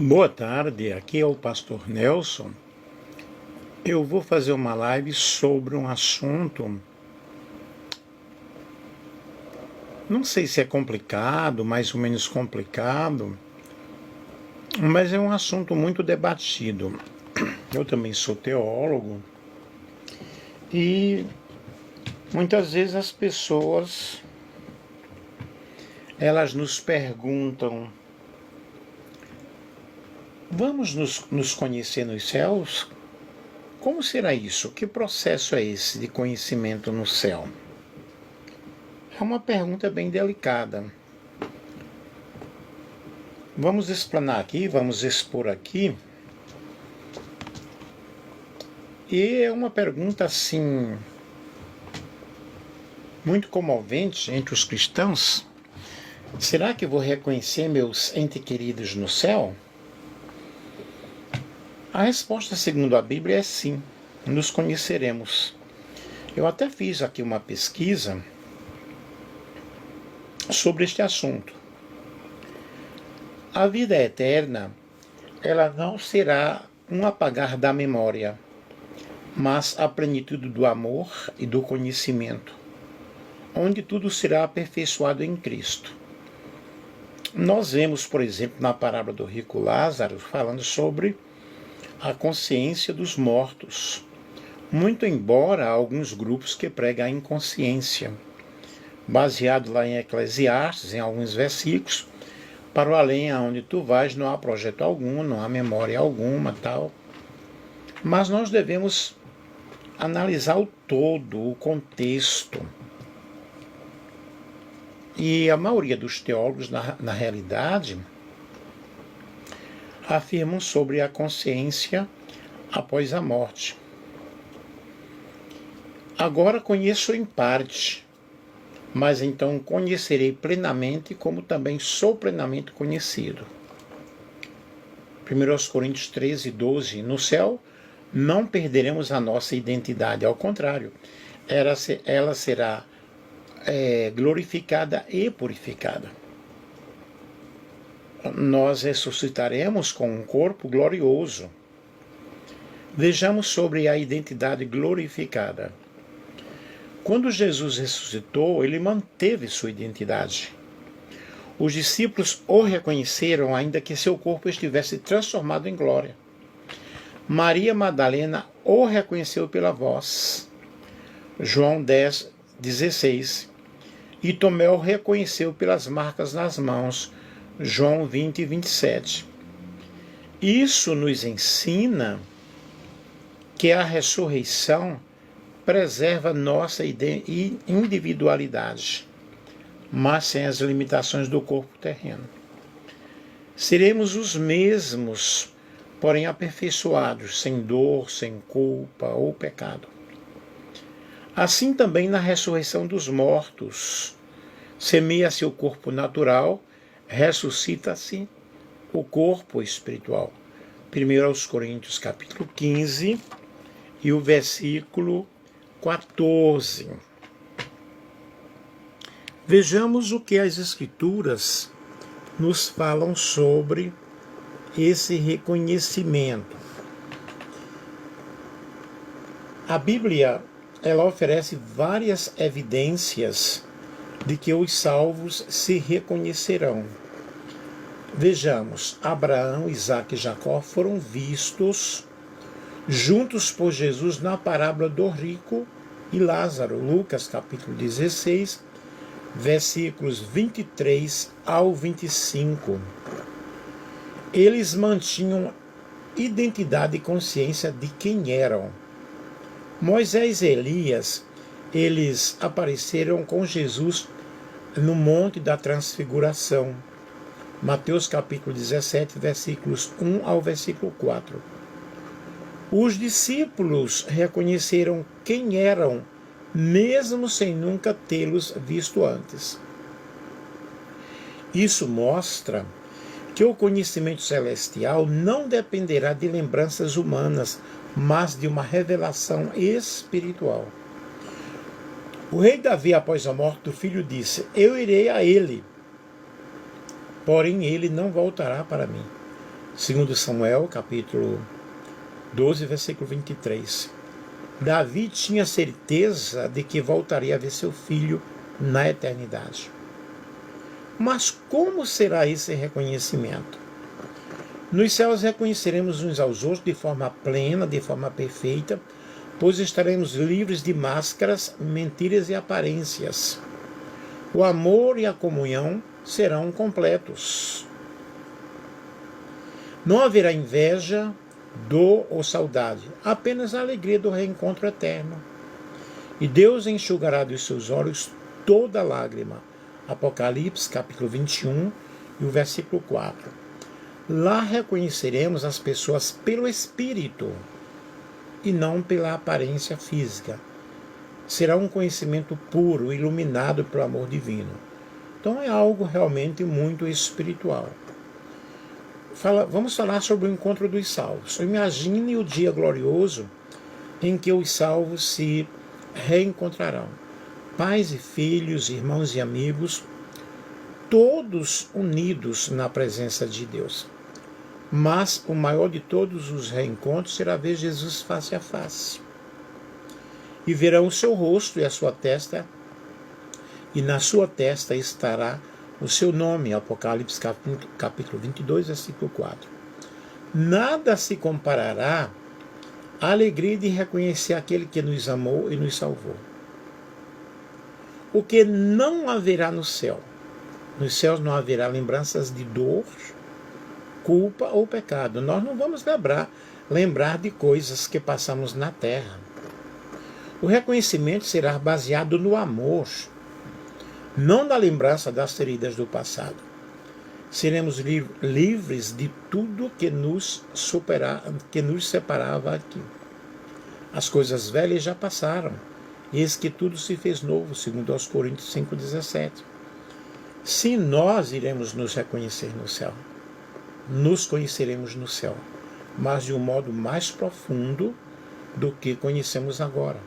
Boa tarde, aqui é o pastor Nelson. Eu vou fazer uma live sobre um assunto, não sei se é complicado, mais ou menos complicado, mas é um assunto muito debatido. Eu também sou teólogo e muitas vezes as pessoas, elas nos perguntam: vamos nos conhecer nos céus? Como será isso? Que processo é esse de conhecimento no céu? É uma pergunta bem delicada. Vamos explanar aqui, vamos expor aqui. E é uma pergunta assim muito comovente entre os cristãos. Será que vou reconhecer meus entes queridos no céu? A resposta, segundo a Bíblia, é sim, nos conheceremos. Eu até fiz aqui uma pesquisa sobre este assunto. A vida eterna, ela não será um apagar da memória, mas a plenitude do amor e do conhecimento, onde tudo será aperfeiçoado em Cristo. Nós vemos, por exemplo, na parábola do rico Lázaro, falando sobre a consciência dos mortos, muito embora há alguns grupos que pregam a inconsciência, baseado lá em Eclesiastes, em alguns versículos, para o além aonde tu vais não há projeto algum, não há memória alguma, tal. Mas nós devemos analisar o todo, o contexto. E a maioria dos teólogos, na realidade, afirmam sobre a consciência após a morte. Agora conheço em parte, mas então conhecerei plenamente, como também sou plenamente conhecido. 1 Coríntios 13, 12. No céu não perderemos a nossa identidade, ao contrário, ela será glorificada e purificada. Nós ressuscitaremos com um corpo glorioso. Vejamos sobre a identidade glorificada. Quando Jesus ressuscitou, ele manteve sua identidade. Os discípulos o reconheceram, ainda que seu corpo estivesse transformado em glória. Maria Madalena o reconheceu pela voz. João 10, 16. E Tomé o reconheceu pelas marcas nas mãos. João 20, 27. Isso nos ensina que a ressurreição preserva nossa individualidade, mas sem as limitações do corpo terreno. Seremos os mesmos, porém aperfeiçoados, sem dor, sem culpa ou pecado. Assim também na ressurreição dos mortos, semeia-se o corpo natural, ressuscita-se o corpo espiritual. 1 Coríntios capítulo 15 e o versículo 14. Vejamos o que as Escrituras nos falam sobre esse reconhecimento. A Bíblia, ela oferece várias evidências de que os salvos se reconhecerão. Vejamos, Abraão, Isaque e Jacó foram vistos juntos por Jesus na parábola do rico e Lázaro, Lucas capítulo 16, versículos 23 ao 25. Eles mantinham identidade e consciência de quem eram. Moisés e Elias, eles apareceram com Jesus no Monte da Transfiguração. Mateus capítulo 17, versículos 1 ao versículo 4. Os discípulos reconheceram quem eram, mesmo sem nunca tê-los visto antes. Isso mostra que o conhecimento celestial não dependerá de lembranças humanas, mas de uma revelação espiritual. O rei Davi, após a morte do filho, disse: eu irei a ele, porém ele não voltará para mim. Segundo Samuel, capítulo 12, versículo 23. Davi tinha certeza de que voltaria a ver seu filho na eternidade. Mas como será esse reconhecimento? Nos céus reconheceremos uns aos outros de forma plena, de forma perfeita, pois estaremos livres de máscaras, mentiras e aparências. O amor e a comunhão serão completos. Não haverá inveja, dor ou saudade, apenas a alegria do reencontro eterno. E Deus enxugará dos seus olhos toda lágrima. Apocalipse, capítulo 21, e o versículo 4. Lá reconheceremos as pessoas pelo Espírito e não pela aparência física. Será um conhecimento puro, iluminado pelo amor divino. Então é algo realmente muito espiritual. Vamos falar sobre o encontro dos salvos. Imagine o dia glorioso em que os salvos se reencontrarão. Pais e filhos, irmãos e amigos, todos unidos na presença de Deus. Mas o maior de todos os reencontros será ver Jesus face a face. E verão o seu rosto e a sua testa, e na sua testa estará o seu nome. Apocalipse capítulo 22, versículo 4. Nada se comparará à alegria de reconhecer aquele que nos amou e nos salvou. O que não haverá no céu? Nos céus não haverá lembranças de dor, culpa ou pecado. Nós não vamos lembrar de coisas que passamos na terra. O reconhecimento será baseado no amor, não na lembrança das feridas do passado. Seremos livres de tudo que nos separava aqui. As coisas velhas já passaram, eis que tudo se fez novo, segundo aos Coríntios 5,17. Se nós iremos nos reconhecer no céu, nos conheceremos no céu, mas de um modo mais profundo do que conhecemos agora.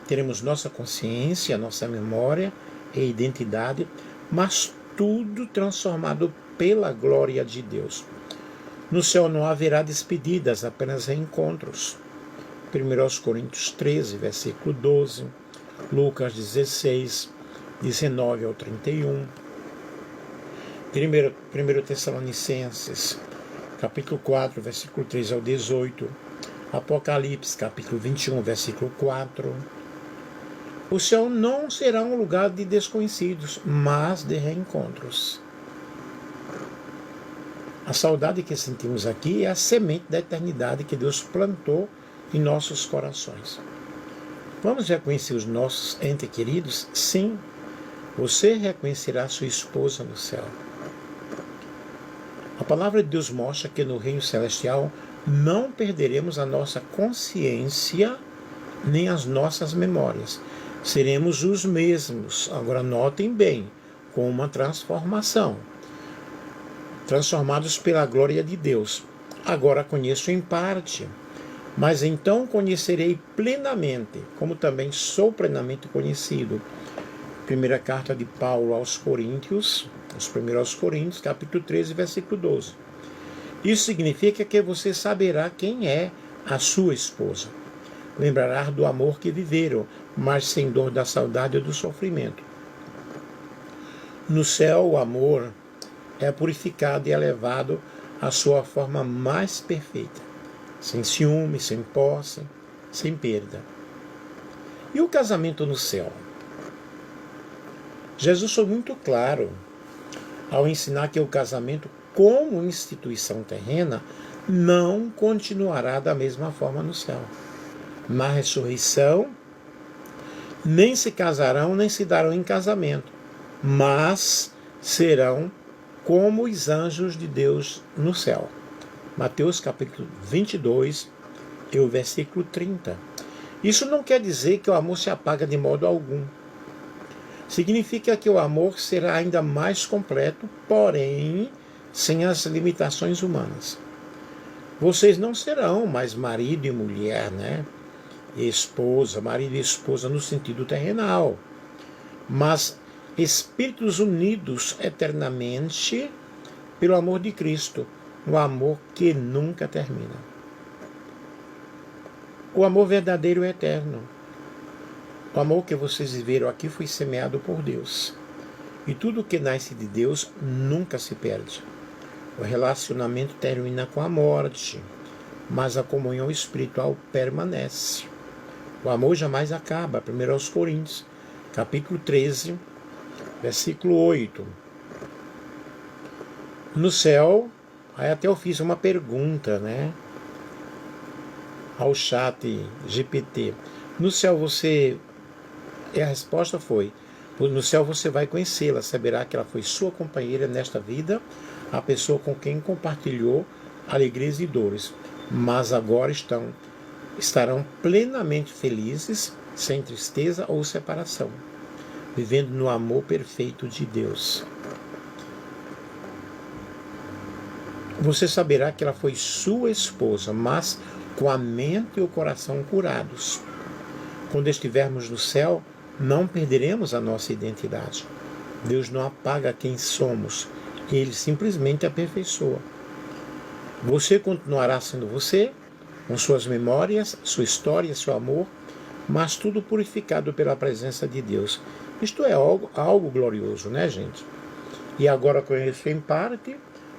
Teremos nossa consciência, nossa memória e identidade, mas tudo transformado pela glória de Deus. No céu não haverá despedidas, apenas reencontros. 1 Coríntios 13, versículo 12, Lucas 16, 19 ao 31, 1 Tessalonicenses, capítulo 4, versículo 3 ao 18, Apocalipse, capítulo 21, versículo 4. O céu não será um lugar de desconhecidos, mas de reencontros. A saudade que sentimos aqui é a semente da eternidade que Deus plantou em nossos corações. Vamos reconhecer os nossos entes queridos? Sim. Você reconhecerá sua esposa no céu. A palavra de Deus mostra que no reino celestial não perderemos a nossa consciência nem as nossas memórias. Seremos os mesmos. Agora notem bem, com uma transformação. Transformados pela glória de Deus. Agora conheço em parte, mas então conhecerei plenamente, como também sou plenamente conhecido. Primeira carta de Paulo aos Coríntios, os primeiros Coríntios, capítulo 13, versículo 12. Isso significa que você saberá quem é a sua esposa. Lembrará do amor que viveram, mas sem dor da saudade ou do sofrimento. No céu, o amor é purificado e elevado à sua forma mais perfeita, sem ciúme, sem posse, sem perda. E o casamento no céu? Jesus foi muito claro ao ensinar que o casamento, como instituição terrena, não continuará da mesma forma no céu. Na ressurreição, nem se casarão, nem se darão em casamento, mas serão como os anjos de Deus no céu. Mateus capítulo 22 e o versículo 30. Isso não quer dizer que o amor se apaga de modo algum. Significa que o amor será ainda mais completo, porém sem as limitações humanas. Vocês não serão mais marido e mulher, né? E esposa, marido e esposa no sentido terrenal, mas espíritos unidos eternamente pelo amor de Cristo, um amor que nunca termina. O amor verdadeiro é eterno. O amor que vocês viveram aqui foi semeado por Deus. E tudo que nasce de Deus nunca se perde. O relacionamento termina com a morte, mas a comunhão espiritual permanece. O amor jamais acaba. 1 Coríntios, capítulo 13, versículo 8. No céu, aí até eu fiz uma pergunta, ao chat GPT. No céu você... E a resposta foi: no céu você vai conhecê-la, saberá que ela foi sua companheira nesta vida, a pessoa com quem compartilhou alegrias e dores, mas agora estarão plenamente felizes, sem tristeza ou separação, vivendo no amor perfeito de Deus. Você saberá que ela foi sua esposa, mas com a mente e o coração curados. Quando estivermos no céu, não perderemos a nossa identidade. Deus não apaga quem somos, Ele simplesmente aperfeiçoa. Você continuará sendo você, com suas memórias, sua história, seu amor, mas tudo purificado pela presença de Deus. Isto é algo glorioso, gente? E agora conheço em parte,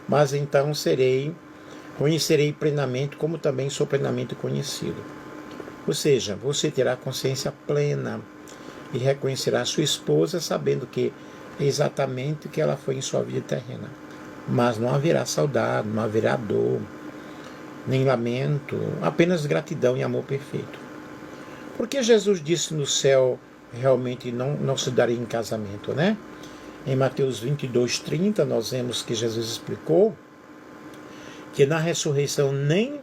mas então conhecerei plenamente, como também sou plenamente conhecido. Ou seja, você terá consciência plena e reconhecerá sua esposa sabendo que é exatamente o que ela foi em sua vida terrena. Mas não haverá saudade, não haverá dor, nem lamento, apenas gratidão e amor perfeito. Porque Jesus disse no céu realmente não se daria em casamento, Em Mateus 22:30 nós vemos que Jesus explicou que na ressurreição nem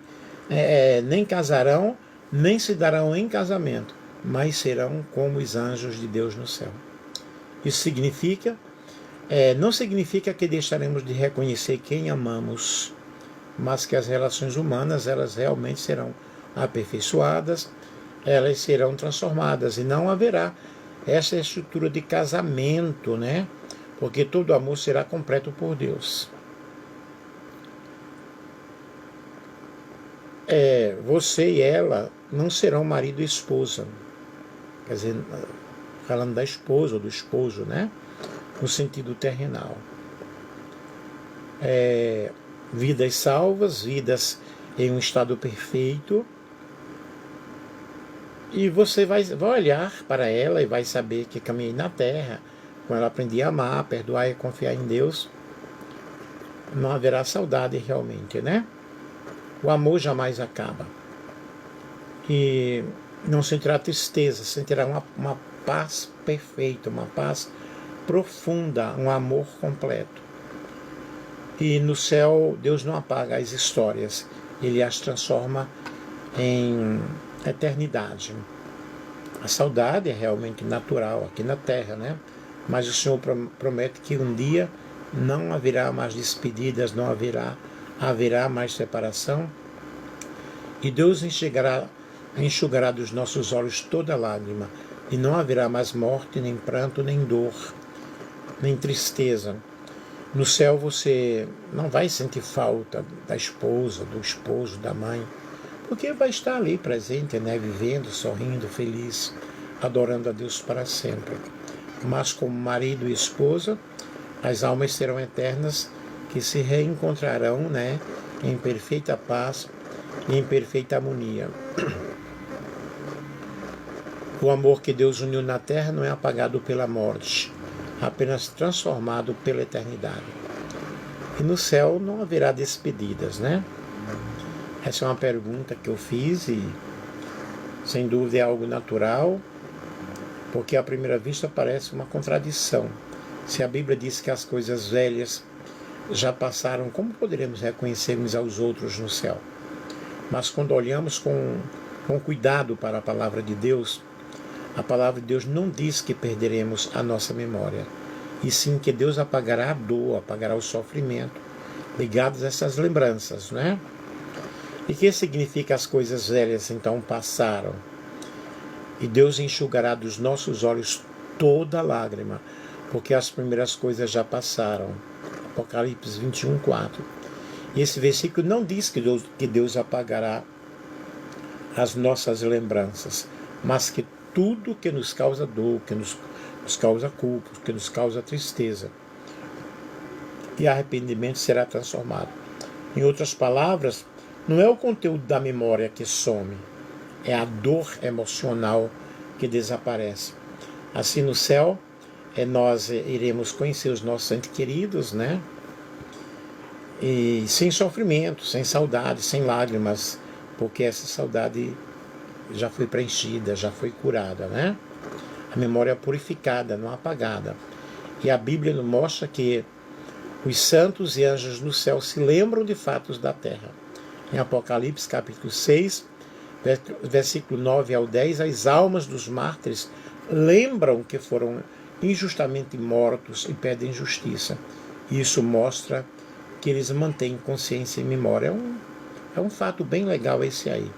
casarão, nem se darão em casamento, mas serão como os anjos de Deus no céu. Isso não significa que deixaremos de reconhecer quem amamos, mas que as relações humanas, elas realmente serão aperfeiçoadas, elas serão transformadas, e não haverá essa estrutura de casamento, porque todo amor será completo por Deus. Você e ela não serão marido e esposa. Quer dizer, falando da esposa ou do esposo, no sentido terrenal. Vidas salvas, vidas em um estado perfeito. E você vai olhar para ela e vai saber que caminhei na terra, com ela aprendi a amar, perdoar e confiar em Deus. Não haverá saudade realmente, O amor jamais acaba. E não sentirá tristeza, sentirá uma paz perfeita, uma paz profunda, um amor completo. E no céu, Deus não apaga as histórias, Ele as transforma em eternidade. A saudade é realmente natural aqui na terra, Mas o Senhor promete que um dia não haverá mais despedidas, não haverá mais separação. E Deus enxugará dos nossos olhos toda lágrima, e não haverá mais morte, nem pranto, nem dor, nem tristeza. No céu você não vai sentir falta da esposa, do esposo, da mãe, porque vai estar ali presente, vivendo, sorrindo, feliz, adorando a Deus para sempre. Mas como marido e esposa, as almas serão eternas, que se reencontrarão, em perfeita paz e em perfeita harmonia. O amor que Deus uniu na terra não é apagado pela morte, apenas transformado pela eternidade. E no céu não haverá despedidas, Essa é uma pergunta que eu fiz e, sem dúvida, é algo natural, porque à primeira vista parece uma contradição. Se a Bíblia diz que as coisas velhas já passaram, como poderemos reconhecer uns aos outros no céu? Mas quando olhamos com cuidado para a palavra de Deus, a palavra de Deus não diz que perderemos a nossa memória, e sim que Deus apagará a dor, apagará o sofrimento ligados a essas lembranças, E que significa as coisas velhas então passaram? E Deus enxugará dos nossos olhos toda lágrima, porque as primeiras coisas já passaram. Apocalipse 21:4. E esse versículo não diz que Deus apagará as nossas lembranças, mas que tudo que nos causa dor, que nos causa culpa, que nos causa tristeza e arrependimento será transformado. Em outras palavras, não é o conteúdo da memória que some, é a dor emocional que desaparece. Assim no céu, nós iremos conhecer os nossos entes queridos, né? E sem sofrimento, sem saudade, sem lágrimas, porque essa saudade já foi preenchida, já foi curada, né? A memória purificada, não apagada. E a Bíblia nos mostra que os santos e anjos no céu se lembram de fatos da terra. Em Apocalipse, capítulo 6, versículo 9 ao 10, as almas dos mártires lembram que foram injustamente mortos e pedem justiça. Isso mostra que eles mantêm consciência e memória. É um fato bem legal esse aí.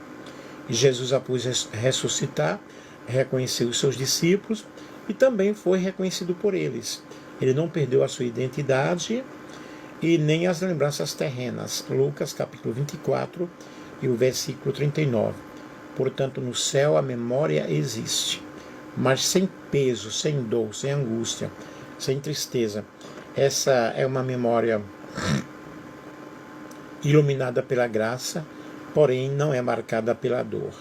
E Jesus, após ressuscitar, reconheceu os seus discípulos e também foi reconhecido por eles. Ele não perdeu a sua identidade e nem as lembranças terrenas. Lucas capítulo 24 e o versículo 39. Portanto, no céu a memória existe, mas sem peso, sem dor, sem angústia, sem tristeza. Essa é uma memória iluminada pela graça, porém não é marcada pela dor.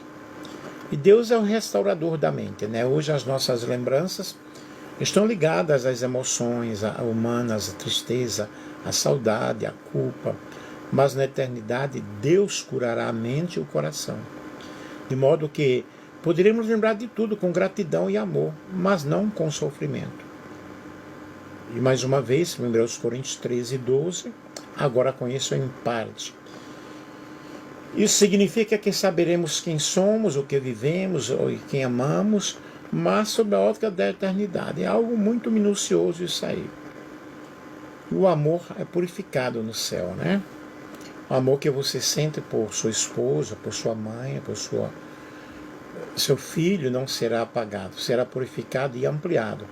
E Deus é o restaurador da mente, né? Hoje as nossas lembranças estão ligadas às emoções humanas, à tristeza, à saudade, à culpa. Mas na eternidade Deus curará a mente e o coração. De modo que poderemos lembrar de tudo com gratidão e amor, mas não com sofrimento. E mais uma vez, 1 Coríntios 13, 12, agora conheço em parte. Isso significa que saberemos quem somos, o que vivemos, e quem amamos, mas sob a ótica da eternidade. É algo muito minucioso isso aí. O amor é purificado no céu, né? O amor que você sente por sua esposa, por sua mãe, por seu filho não será apagado, será purificado e ampliado.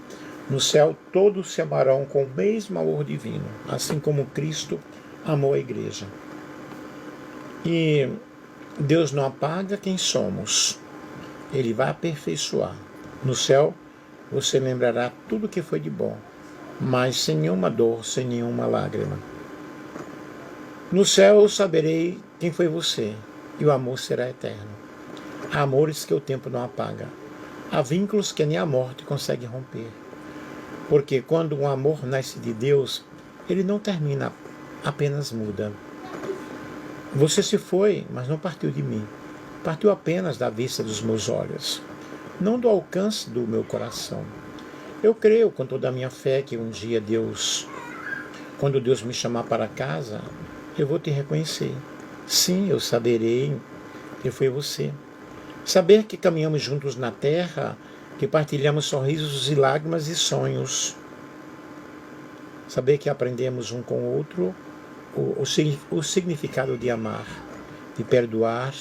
No céu todos se amarão com o mesmo amor divino, assim como Cristo amou a igreja. E Deus não apaga quem somos, Ele vai aperfeiçoar. No céu você lembrará tudo que foi de bom, mas sem nenhuma dor, sem nenhuma lágrima. No céu eu saberei quem foi você, e o amor será eterno. Há amores que o tempo não apaga. Há vínculos que nem a morte consegue romper. Porque quando um amor nasce de Deus, ele não termina, apenas muda. Você se foi, mas não partiu de mim. Partiu apenas da vista dos meus olhos, não do alcance do meu coração. Eu creio com toda a minha fé que um dia quando Deus me chamar para casa, eu vou te reconhecer. Sim, eu saberei que foi você. Saber que caminhamos juntos na terra, que partilhamos sorrisos e lágrimas e sonhos. Saber que aprendemos um com o outro o significado de amar, de perdoar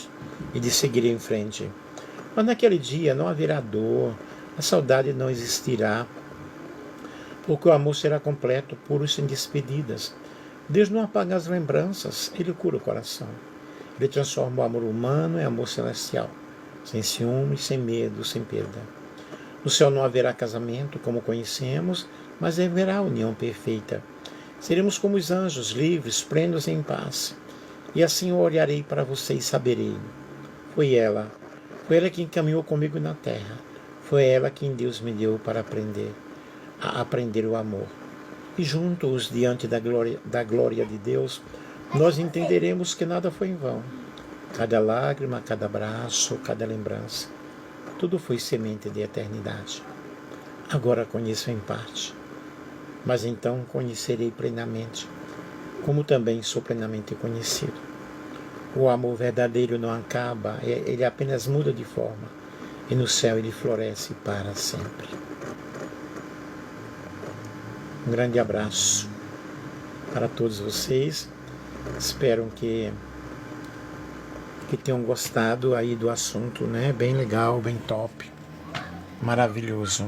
e de seguir em frente. Mas naquele dia não haverá dor, a saudade não existirá, porque o amor será completo, puro e sem despedidas. Deus não apaga as lembranças, Ele cura o coração. Ele transforma o amor humano em amor celestial, sem ciúme, sem medo, sem perda. No céu não haverá casamento como conhecemos, mas haverá união perfeita. Seremos como os anjos, livres, plenos em paz. E assim eu olharei para você e saberei. Foi ela quem caminhou comigo na terra. Foi ela quem Deus me deu para aprender o amor. E juntos, diante da glória de Deus, nós entenderemos que nada foi em vão. Cada lágrima, cada abraço, cada lembrança, tudo foi semente de eternidade. Agora conheço em parte, mas então conhecerei plenamente, como também sou plenamente conhecido. O amor verdadeiro não acaba, ele apenas muda de forma, e no céu ele floresce para sempre. Um grande abraço para todos vocês. Espero que tenham gostado aí do assunto, né? Bem legal, bem top, maravilhoso.